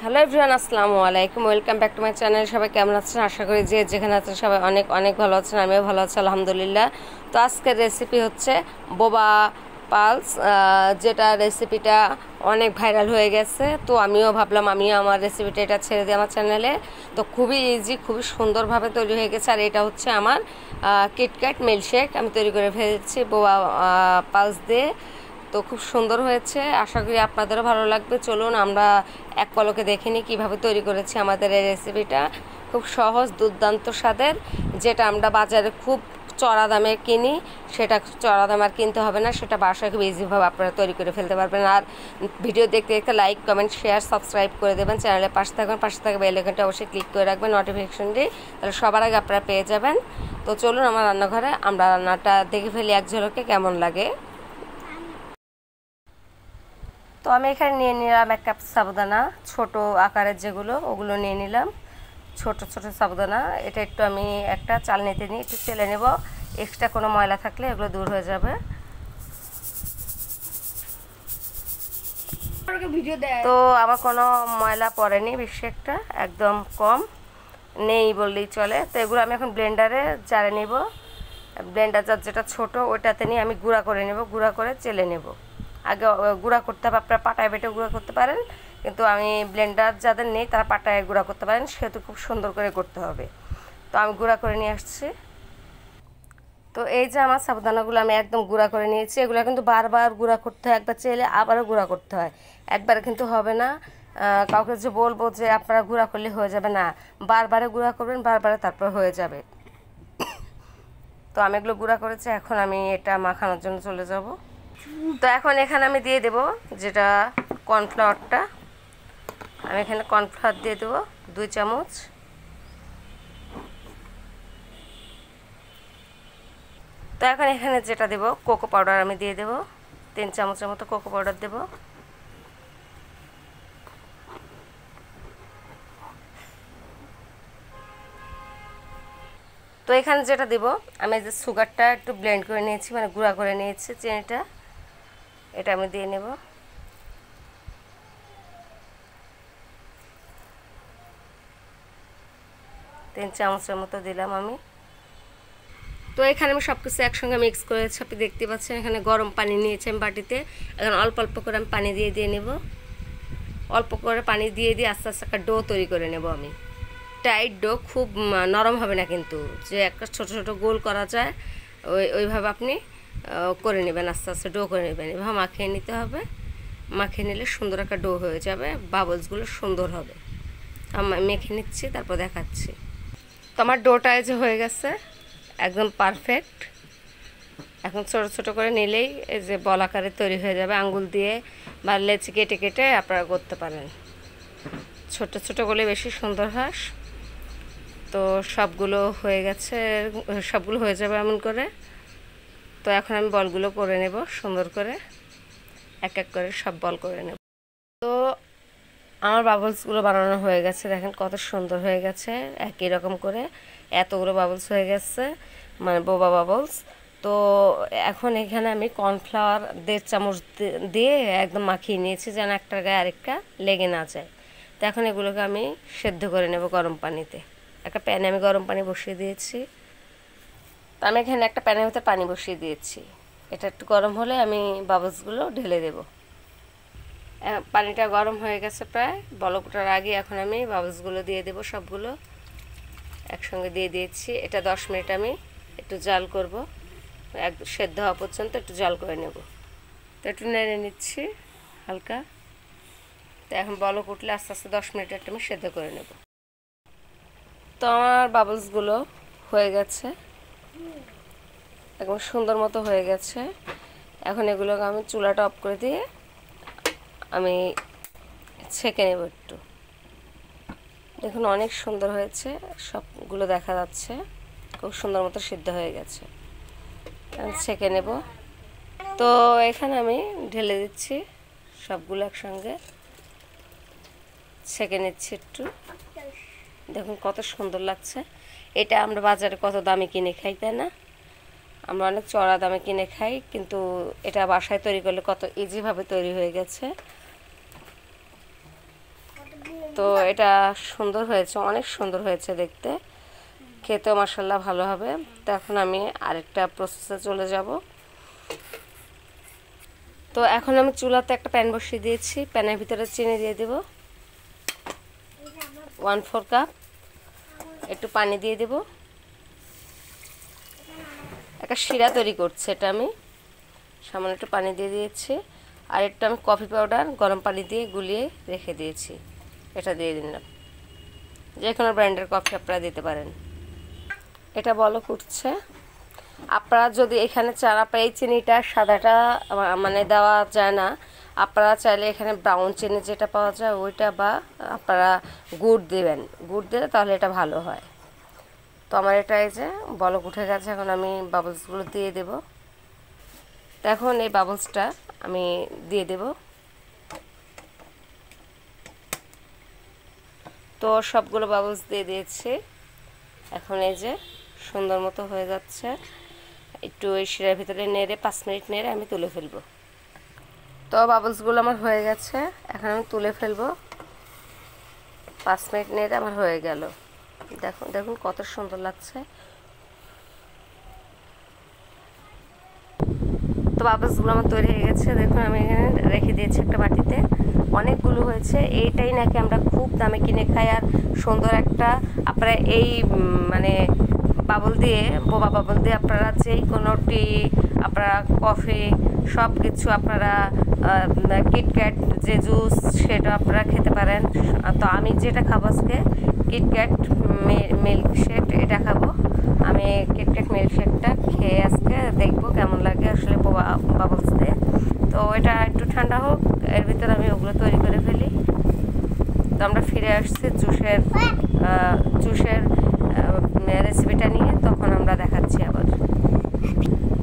Hello everyone, আসসালামু আলাইকুম। Welcome back to my channel. সবাই কেমন আছেন? আশা করি যে যেখানে আছেন সবাই অনেক অনেক ভালো আছেন। আমিও ভালো আছি আলহামদুলিল্লাহ। তো আজকের রেসিপি হচ্ছে বোবা পালস, যেটা রেসিপিটা অনেক ভাইরাল হয়ে গেছে। তো আমিও ভাবলাম আমিও আমার রেসিপিটা এটা ছেড়ে দিই আমার চ্যানেলে। তো খুবই ইজি, খুবই সুন্দরভাবে তৈরি হয়ে গেছে। আর এটা হচ্ছে আমার কিটক্যাট মিল্কশেক আমি তৈরি করে ফেলেছি বোবা পালস দিয়ে। তো খুব সুন্দর হয়েছে, আশা করি আপনাদেরও ভালো লাগবে। চলুন আমরা এক পলকে দেখে নিই কীভাবে তৈরি করেছি আমাদের এই রেসিপিটা। খুব সহজ, দুর্দান্ত স্বাদের, যেটা আমরা বাজারে খুব চড়া দামে কিনি সেটা চড়া দাম আর কিনতে হবে না, সেটা বাসায় খুব ইজিভাবে আপনারা তৈরি করে ফেলতে পারবেন। আর ভিডিও দেখতে দেখতে লাইক, কমেন্ট, শেয়ার, সাবস্ক্রাইব করে দেবেন। চ্যানেলের পাশে থাকবে বেল আইকনটা অবশ্যই ক্লিক করে রাখবেন নোটিফিকেশনটি, তাহলে সবার আগে আপনারা পেয়ে যাবেন। তো চলুন আমার রান্নাঘরে আমরা রান্নাটা দেখে ফেলি এক ঝলকে কেমন লাগে। তো আমি এখানে নিয়ে নিলাম 1 কাপ সাবুদানা, ছোট আকারের যেগুলো ওগুলো নিয়ে নিলাম, ছোট ছোট সাবুদানা। এটা একটু আমি একটা চালনিতে নিয়ে একটু চেলে নেব, এক্সট্রা কোনো ময়লা থাকলে এগুলো দূর হয়ে যাবে। তো আমার কোনো ময়লা পড়েনি, বেশি একটা একদম কম নেই বললেই চলে। তো এগুলো আমি এখন ব্লেন্ডারে জারে নেব। ব্লেন্ডার জার যেটা ছোট ওইটাতে নিয়ে আমি গুঁড়া করে নেব, গুঁড়া করে চেলে নেব। আগে গুঁড়া করতে হবে, আপনারা পাটায় বেটে গুঁড়া করতে পারেন, কিন্তু আমি ব্লেন্ডার যাদের নেই তারা পাটায় গুঁড়া করতে পারেন, সেহেতু খুব সুন্দর করে করতে হবে। তো আমি গুঁড়া করে নিয়ে আসছি। তো এই যে আমার সাবুদানাগুলো আমি একদম গুঁড়া করে নিয়েছি। এগুলো কিন্তু বারবার গুঁড়া করতে হয়, একবার চেলে আবারও গুঁড়া করতে হয়, একবারে কিন্তু হবে না। কাউকে যে বলবো যে আপনারা গুঁড়া করলে হয়ে যাবে, না, বারবারে গুঁড়া করবেন, বারবারে তারপর হয়ে যাবে। তো আমি এগুলো গুঁড়া করেছি, এখন আমি এটা মাখানোর জন্য চলে যাব। তো এখন এখানে আমি দিয়ে দেব যেটা কর্নফ্লাওয়ারটা, আমি এখানে কর্নফ্লাওয়ার দিয়ে দেবো 2 চামচ। তো এখন এখানে যেটা দেব কোকো পাউডার আমি দিয়ে দেব 3 চামচের মতো কোকো পাউডার দেব। তো এখানে যেটা দেব, আমি যে সুগারটা একটু ব্লেন্ড করে নিয়েছি, মানে গুঁড়া করে নিয়েছি চিনিটা, এটা আমি দিয়ে নেব। তিন চামচের মতো দিলাম আমি। তো এখানে আমি সব কিছু একসঙ্গে মিক্স করেছি, আপনি দেখতে পাচ্ছেন। এখানে গরম পানি নিয়েছি আমি বাটিতে, এখন অল্প অল্প করে আমি পানি দিয়ে নেব। অল্প করে পানি দিয়ে আস্তে আস্তে একটা ডো তৈরি করে নেব আমি। টাইট ডো, খুব নরম হবে না কিন্তু, যে একটা ছোট ছোট গোল করা যায় ওইভাবে আপনি করে নেবেন, আস্তে আস্তে ডো করে নেবেন। এভাবে মাখিয়ে নিতে হবে, মাখিয়ে নিলে সুন্দর একটা ডো হয়ে যাবে, বাবলসগুলো সুন্দর হবে। আমি মেখে নিচ্ছি, তারপর দেখাচ্ছি। তো আমার ডোটা যে হয়ে গেছে একদম পারফেক্ট। এখন ছোট ছোট করে নিলেই এই যে বল আকারে তৈরি হয়ে যাবে। আঙ্গুল দিয়ে বা লেচি কেটে কেটে আপনারা করতে পারেন, ছোট ছোট করলে বেশি সুন্দর হয়। তো সবগুলো হয়ে গেছে, সবগুলো হয়ে যাবে এমন করে। তো এখন আমি বলগুলো করে নেব সুন্দর করে, এক এক করে সব বল করে নেব। তো আমার বাবলসগুলো বানানো হয়ে গেছে, দেখেন কত সুন্দর হয়ে গেছে, একই রকম করে এতগুলো বাবলস হয়ে গেছে, মানে বোবা বাবলস। তো এখন এখানে আমি কর্নফ্লাওয়ার 1.5 চামচ দিয়ে একদম মাখিয়ে নিয়েছি, যেন একটার গায়ে আরেকটা লেগে না যায়। তো এখন এগুলোকে আমি সেদ্ধ করে নেব গরম পানিতে। একটা প্যানে আমি গরম পানি বসিয়ে দিয়েছি। তো আমি এখানে একটা প্যানের ভিতরে পানি বসিয়ে দিয়েছি, এটা একটু গরম হলে আমি বাবলসগুলো ঢেলে দেব। পানিটা গরম হয়ে গেছে প্রায়, বলক ওঠার আগে এখন আমি বাবলসগুলো দিয়ে দেব, সবগুলো একসঙ্গে দিয়ে দিয়েছি। এটা 10 মিনিট আমি একটু জাল করব, এক সেদ্ধ হওয়া পর্যন্ত একটু জাল করে নেব। তো একটু নেড়ে নিচ্ছি হালকা। তো এখন বলক উঠলে আস্তে আস্তে 10 মিনিট একটা আমি সেদ্ধ করে নেব। তো আমার বাবলসগুলো হয়ে গেছে, একদম সুন্দর মতো হয়ে গেছে। এখন এগুলোকে আমি চুলাটা অফ করে দিয়ে আমি ছেঁকে নেব একটু। দেখুন অনেক সুন্দর হয়েছে, সবগুলো দেখা যাচ্ছে খুব সুন্দর মতো সিদ্ধ হয়ে গেছে। আমি ছেঁকে নেব। তো এখানে আমি ঢেলে দিচ্ছি সবগুলো একসঙ্গে, ছেঁকে নিচ্ছি একটু। দেখুন কত সুন্দর লাগছে। এটা আমরা বাজারে কত দামে কিনে খাই, তাই না? আমরা অনেক চড়া দামে কিনে খাই, কিন্তু এটা বাসায় তৈরি করলে কত ইজিভাবে তৈরি হয়ে গেছে। তো এটা সুন্দর হয়েছে, অনেক সুন্দর হয়েছে দেখতে, খেতেও মাশাআল্লাহ ভালো হবে। তো এখন আমি আরেকটা প্রসেসে চলে যাব। তো এখন আমি চুলাতে একটা প্যান বসিয়ে দিয়েছি, প্যানের ভিতরে চিনি দিয়ে দেব 1/4 কাপ, একটু পানি দিয়ে দেব, একটা শিরা তৈরি করছে, এটা আমি সামান্য একটু পানি দিয়ে দিয়েছি, আর একটু আমি কফি পাউডার গরম পানি দিয়ে গুলিয়ে রেখে দিয়েছি, এটা দিয়ে দিলাম। যে কোনো ব্র্যান্ডের কফি আপনারা দিতে পারেন। এটা বলক উঠছে, আপনারা যদি এখানে চান, আপনারা এই চিনিটা সাদাটা মানে দেওয়া যায় না, আপনারা চাইলে এখানে ব্রাউন চিনি যেটা পাওয়া যায় ওইটা, বা আপনারা গুড় দেবেন, গুড় দিলে তাহলে এটা ভালো হয়। তো আমার এটা এই যে বলক উঠে গেছে, এখন আমি বাবলসগুলো দিয়ে দেব। তো এখন এই বাবলসটা আমি দিয়ে দেব। তো সবগুলো বাবলস দিয়ে দিয়েছি, এখন এই যে সুন্দর মতো হয়ে যাচ্ছে। একটু এই শিরার ভিতরে নেড়ে 5 মিনিট নেড়ে আমি তুলে ফেলবো। তো বাবলসগুলো আমার হয়ে গেছে, এখন আমি তুলে ফেলবো। 5 মিনিট নেড়ে আমার হয়ে গেল। দেখুন দেখুন কত সুন্দর লাগছে। তো বাবলসগুলো আমার তৈরি হয়ে গেছে, দেখুন আমি এখানে রেখে দিয়েছি একটা বাটিতে, অনেকগুলো হয়েছে। এইটাই নাকি আমরা খুব দামে কিনে খাই, আর সুন্দর একটা আপনারা এই মানে বাবল দিয়ে, বোবা বাবল দিয়ে আপনারা যেই কোনো টি, আপনারা কফি, সব কিছু আপনারা কিটক্যাট যে জুস সেটা আপনারা খেতে পারেন। তো আমি যেটা খাবো আজকে কিটক্যাট মিল্কশেক, এটা খাবো আমি। কিটক্যাট মিল্কশেকটা খেয়ে আজকে দেখবো কেমন লাগে আসলে বোবা বাবলস দিয়ে। তো এটা একটু ঠান্ডা হোক, এর ভিতরে আমি ওগুলো তৈরি করে ফেলি। তো আমরা ফিরে আসছি জুসের রেসিপিটা নিয়ে, তখন আমরা দেখাচ্ছি আবার।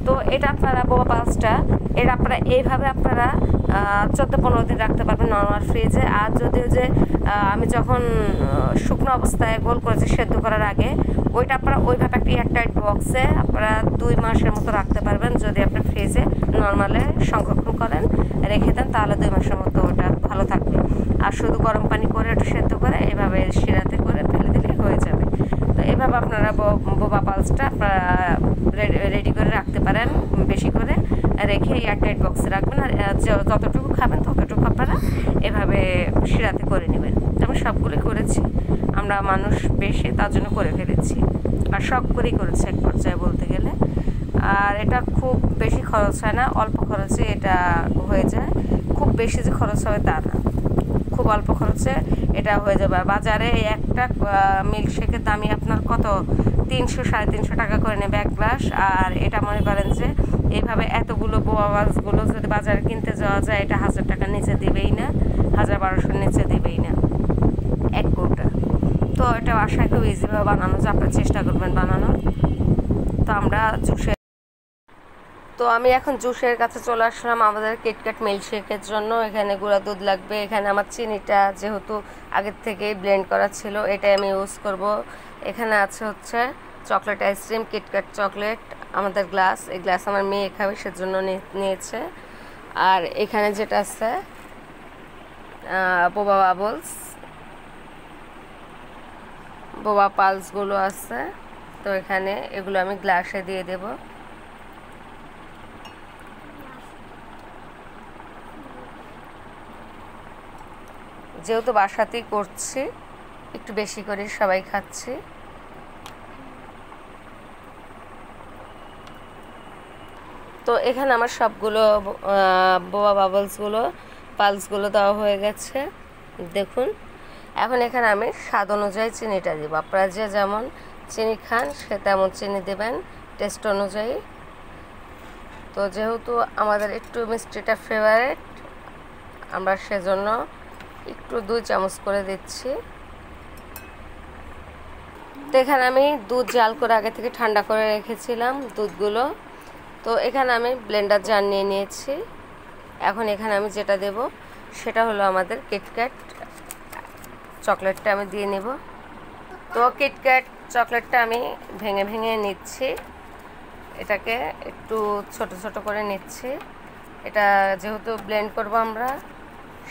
তো এটা আপনারা বোবা পালসটা, এটা আপনারা এইভাবে আপনারা 14-15 দিন রাখতে পারবেন নর্মাল ফ্রিজে। আর যদিও যে আমি যখন শুকনো অবস্থায় গোল করেছি সেদ্ধ করার আগে, ওইটা আপনারা ওইভাবে একটা এয়ারটাইট বক্সে আপনারা 2 মাসের মতো রাখতে পারবেন, যদি আপনার ফ্রিজে নর্মালে সংরক্ষণ করেন, রেখে দেন, তাহলে 2 মাসের মতো ওটা ভালো থাকবে। আর শুধু গরম পানি করে একটু সেদ্ধ করে এভাবে শিরাতে করে ফেলে দিলে হয়ে যাবে। তো এভাবে আপনারা বোবা পালসটা আপনারা রেডি করে রাখতে পারেন, বেশি করে রেখে এয়ারটাইট বক্সে রাখবেন। আর যতটুকু খাবেন ততটুকু আপনারা এভাবে শিরাতে করে নেবেন। আমি সবগুলো করেছি, আমরা মানুষ বেশি তার জন্য করে ফেলেছি, আর শখ করেই করেছি এক পর্যায়ে বলতে গেলে। আর এটা খুব বেশি খরচ হয় না, অল্প খরচে এটা হয়ে যায়। খুব বেশি যে খরচ হবে তা না, খুব অল্প খরচে এটা হয়ে যাবে। বাজারে একটা মিল্কশেকের দামই আপনার কত 300-350 টাকা করে নেবে এক গ্লাস। আর এটা মনে করেন যে এইভাবে এতগুলো বোয়াবাসগুলো যদি বাজারে কিনতে যাওয়া যায়, এটা 1000 টাকার নিচে দেবেই না, 1000-1200-র নিচে দেবেই না এক কৌটা। তো এটা বাসায় খুব ইজিভাবে বানানো যায়, আপনারা চেষ্টা করবেন বানানোর। তো আমরা আমি এখন জুসের কাছে চলে আসলাম আমাদের কিটক্যাট মিল্কশেকের জন্য। এখানে গুঁড়া দুধ লাগবে, এখানে আমার চিনিটা যেহেতু আগের থেকেই ব্লেন্ড করা ছিল এটাই আমি ইউজ করব। এখানে আছে হচ্ছে চকলেট আইসক্রিম, কিটক্যাট চকলেট, আমাদের গ্লাস, এই গ্লাস আমার মেয়ে খাবে সেজন্য নিয়েছে। আর এখানে যেটা আছে বোবা বাবলস, বোবা পালসগুলো আছে। তো এখানে এগুলো আমি গ্লাসে দিয়ে দেব। যেহেতু বাসাতেই করছি, একটু বেশি করে সবাই খাচ্ছি। তো এখানে আমার সবগুলো বোবা বাবলসগুলো, পালসগুলো দেওয়া হয়ে গেছে দেখুন। এখন এখানে আমি স্বাদ অনুযায়ী চিনিটা দেবো, আপনারা যে যেমন চিনি খান সে তেমন চিনি দেবেন টেস্ট অনুযায়ী। তো যেহেতু আমাদের একটু মিষ্টিটা ফেভারিট, আমরা সেজন্য একটু 2 চামচ করে দিচ্ছি। তো এখানে আমি দুধ জাল করে আগে থেকে ঠান্ডা করে রেখেছিলাম দুধগুলো। তো এখানে আমি ব্লেন্ডার জার নিয়ে নিয়েছি। এখন এখানে আমি যেটা দেব সেটা হলো আমাদের কিটক্যাট চকলেটটা আমি দিয়ে নেব। তো কিটক্যাট চকলেটটা আমি ভেঙে ভেঙে নিচ্ছি, এটাকে একটু ছোট ছোট করে নিচ্ছি। এটা যেহেতু ব্লেন্ড করব আমরা,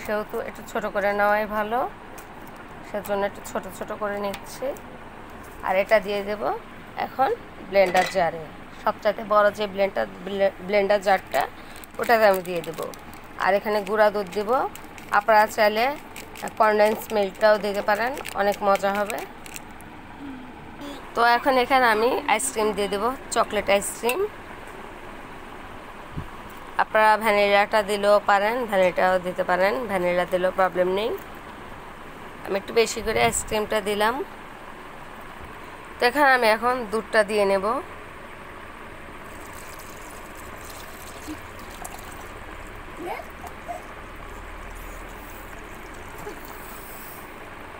সেহেতু একটু ছোট করে নেওয়াই ভালো। সেজন্য একটু ছোট ছোট করে নিচ্ছি। আর এটা দিয়ে দেব এখন ব্লেন্ডার জারে, সবচাইতে বড় যে ব্লেন্ডার জারটা ওটাতে আমি দিয়ে দেব। আর এখানে গুঁড়া দুধ দেব, আপনারা চাইলে কনডেন্স মিল্কটাও দিতে পারেন, অনেক মজা হবে। তো এখন এখানে আমি আইসক্রিম দিয়ে দেব, চকলেট আইসক্রিম। আপনারা ভ্যানিলাটা দিলেও পারেন, ভ্যানিলাটাও দিতে পারেন, ভ্যানিলা দিলেও প্রবলেম নেই। আমি একটু বেশি করে আইসক্রিমটা দিলাম। তো এখানে আমি এখন দুধটা দিয়ে নেব।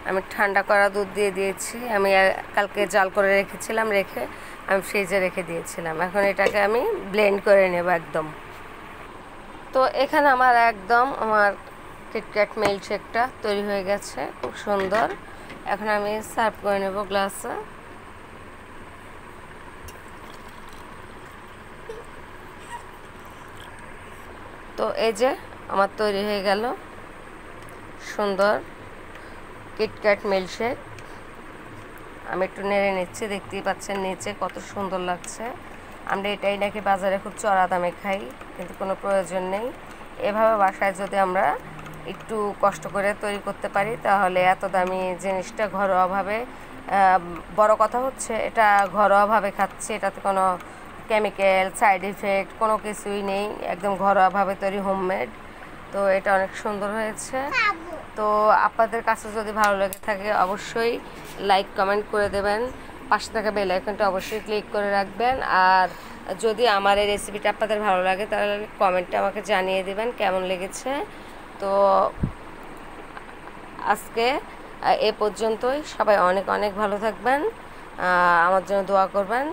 আমি ঠান্ডা করা দুধ দিয়ে দিয়েছি। আমি কালকে জাল করে রেখেছিলাম, রেখে আমি ফ্রিজে রেখে দিয়েছিলাম। এখন এটাকে আমি ব্লেন্ড করে নেব একদম। তো এখানে আমার কিটক্যাট মিল্কশেকটা তৈরি হয়ে গেছে, খুব সুন্দর। এখন আমি সার্ভ করে নেব গ্লাসে। তো এই যে আমার তৈরি হয়ে গেল সুন্দর কিটক্যাট মিল্কশেক। আমি একটু নেড়ে নিচ্ছি, দেখতেই পাচ্ছেন নিচে কত সুন্দর লাগছে। আমরা এটাই নাকি বাজারে খুব চড়া দামে খাই, কিন্তু কোনো প্রয়োজন নেই। এভাবে বাসায় যদি আমরা একটু কষ্ট করে তৈরি করতে পারি তাহলে এত দামি জিনিসটা ঘরোয়াভাবে, বড় কথা হচ্ছে এটা ঘরোয়াভাবে খাচ্ছি, এটাতে কোনো কেমিক্যাল সাইড ইফেক্ট কোনো কিছুই নেই, একদম ঘরোয়াভাবে তৈরি, হোমমেড। তো এটা অনেক সুন্দর হয়েছে। তো আপনাদের কাছে যদি ভালো লেগে থাকে অবশ্যই লাইক কমেন্ট করে দেবেন, পাশে থাকা বেল আইকনটা অবশ্যই ক্লিক করে রাখবেন। আর যদি আমার এই রেসিপিটা আপনাদের ভালো লাগে তাহলে কমেন্টে আমাকে জানিয়ে দেবেন কেমন লেগেছে। তো আজকে এ পর্যন্তই। সবাই অনেক অনেক ভালো থাকবেন, আমার জন্য দোয়া করবেন।